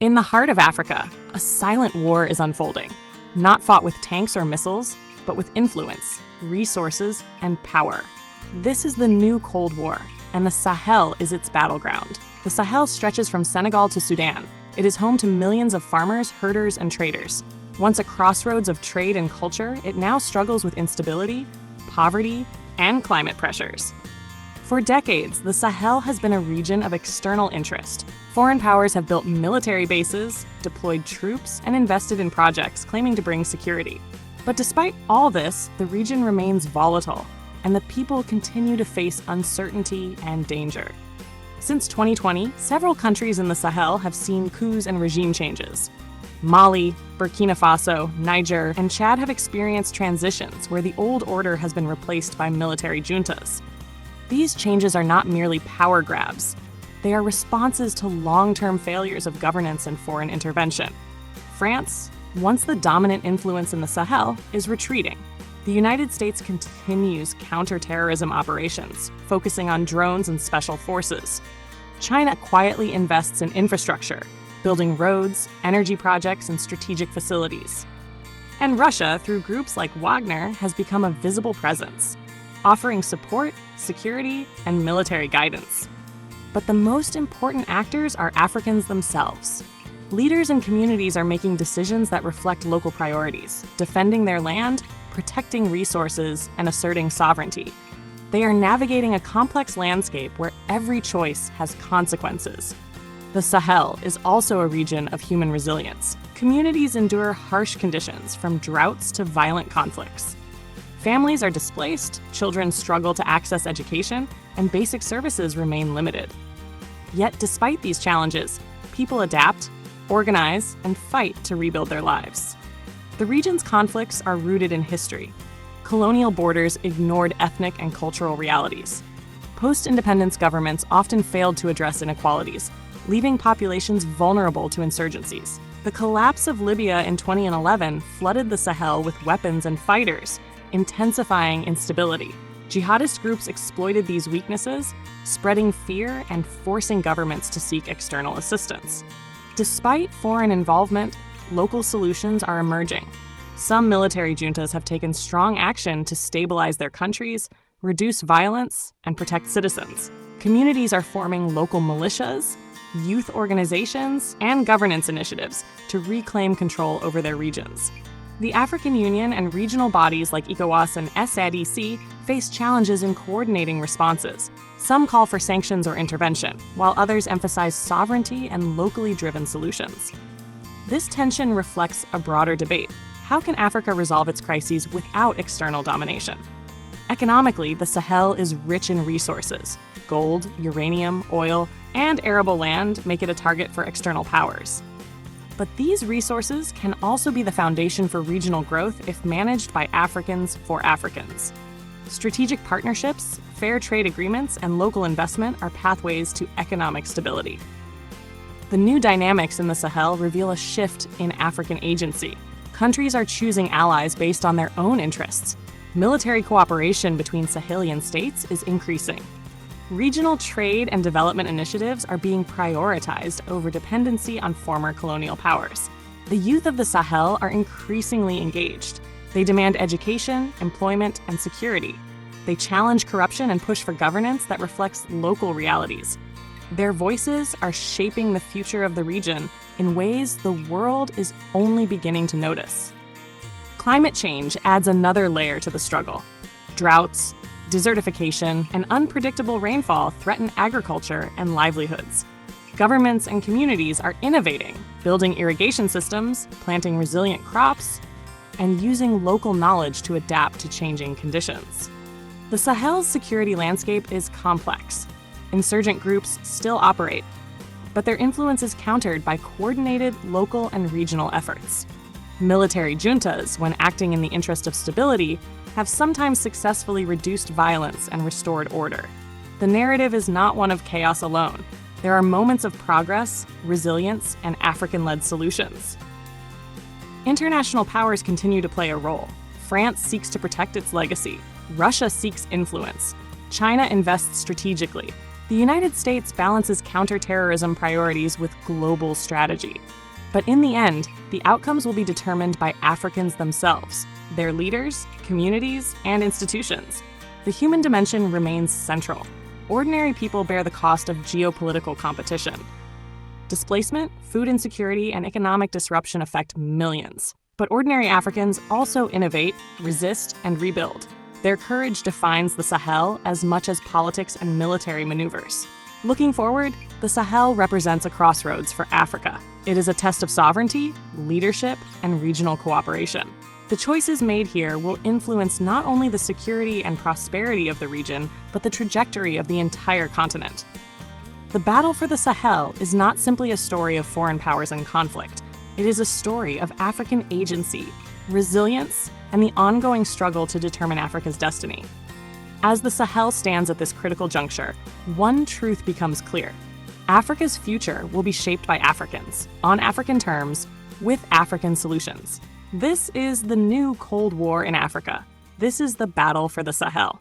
In the heart of Africa, a silent war is unfolding, not fought with tanks or missiles, but with influence, resources, and power. This is the new Cold War, and the Sahel is its battleground. The Sahel stretches from Senegal to Sudan. It is home to millions of farmers, herders, and traders. Once a crossroads of trade and culture, it now struggles with instability, poverty, and climate pressures. For decades, the Sahel has been a region of external interest. Foreign powers have built military bases, deployed troops, and invested in projects claiming to bring security. But despite all this, the region remains volatile, and the people continue to face uncertainty and danger. Since 2020, several countries in the Sahel have seen coups and regime changes. Mali, Burkina Faso, Niger, and Chad have experienced transitions where the old order has been replaced by military juntas. These changes are not merely power grabs. They are responses to long-term failures of governance and foreign intervention. France, once the dominant influence in the Sahel, is retreating. The United States continues counter-terrorism operations, focusing on drones and special forces. China quietly invests in infrastructure, building roads, energy projects, and strategic facilities. And Russia, through groups like Wagner, has become a visible presence, offering support, security, and military guidance. But the most important actors are Africans themselves. Leaders and communities are making decisions that reflect local priorities, defending their land, protecting resources, and asserting sovereignty. They are navigating a complex landscape where every choice has consequences. The Sahel is also a region of human resilience. Communities endure harsh conditions, from droughts to violent conflicts. Families are displaced, children struggle to access education, and basic services remain limited. Yet despite these challenges, people adapt, organize, and fight to rebuild their lives. The region's conflicts are rooted in history. Colonial borders ignored ethnic and cultural realities. Post-independence governments often failed to address inequalities, leaving populations vulnerable to insurgencies. The collapse of Libya in 2011 flooded the Sahel with weapons and fighters, intensifying instability. Jihadist groups exploited these weaknesses, spreading fear and forcing governments to seek external assistance. Despite foreign involvement, local solutions are emerging. Some military juntas have taken strong action to stabilize their countries, reduce violence, and protect citizens. Communities are forming local militias, youth organizations, and governance initiatives to reclaim control over their regions. The African Union and regional bodies like ECOWAS and SADC face challenges in coordinating responses. Some call for sanctions or intervention, while others emphasize sovereignty and locally driven solutions. This tension reflects a broader debate. How can Africa resolve its crises without external domination? Economically, the Sahel is rich in resources. Gold, uranium, oil, and arable land make it a target for external powers. But these resources can also be the foundation for regional growth if managed by Africans for Africans. Strategic partnerships, fair trade agreements, and local investment are pathways to economic stability. The new dynamics in the Sahel reveal a shift in African agency. Countries are choosing allies based on their own interests. Military cooperation between Sahelian states is increasing. Regional trade and development initiatives are being prioritized over dependency on former colonial powers. The youth of the Sahel are increasingly engaged. They demand education, employment, and security. They challenge corruption and push for governance that reflects local realities. Their voices are shaping the future of the region in ways the world is only beginning to notice. Climate change adds another layer to the struggle. Droughts, desertification, and unpredictable rainfall threaten agriculture and livelihoods. Governments and communities are innovating, building irrigation systems, planting resilient crops, and using local knowledge to adapt to changing conditions. The Sahel's security landscape is complex. Insurgent groups still operate, but their influence is countered by coordinated local and regional efforts. Military juntas, when acting in the interest of stability, have sometimes successfully reduced violence and restored order. The narrative is not one of chaos alone. There are moments of progress, resilience, and African-led solutions. International powers continue to play a role. France seeks to protect its legacy. Russia seeks influence. China invests strategically. The United States balances counterterrorism priorities with global strategy. But in the end, the outcomes will be determined by Africans themselves, their leaders, communities, and institutions. The human dimension remains central. Ordinary people bear the cost of geopolitical competition. Displacement, food insecurity, and economic disruption affect millions. But ordinary Africans also innovate, resist, and rebuild. Their courage defines the Sahel as much as politics and military maneuvers. Looking forward, the Sahel represents a crossroads for Africa. It is a test of sovereignty, leadership, and regional cooperation. The choices made here will influence not only the security and prosperity of the region, but the trajectory of the entire continent. The battle for the Sahel is not simply a story of foreign powers and conflict. It is a story of African agency, resilience, and the ongoing struggle to determine Africa's destiny. As the Sahel stands at this critical juncture, one truth becomes clear. Africa's future will be shaped by Africans, on African terms, with African solutions. This is the new Cold War in Africa. This is the battle for the Sahel.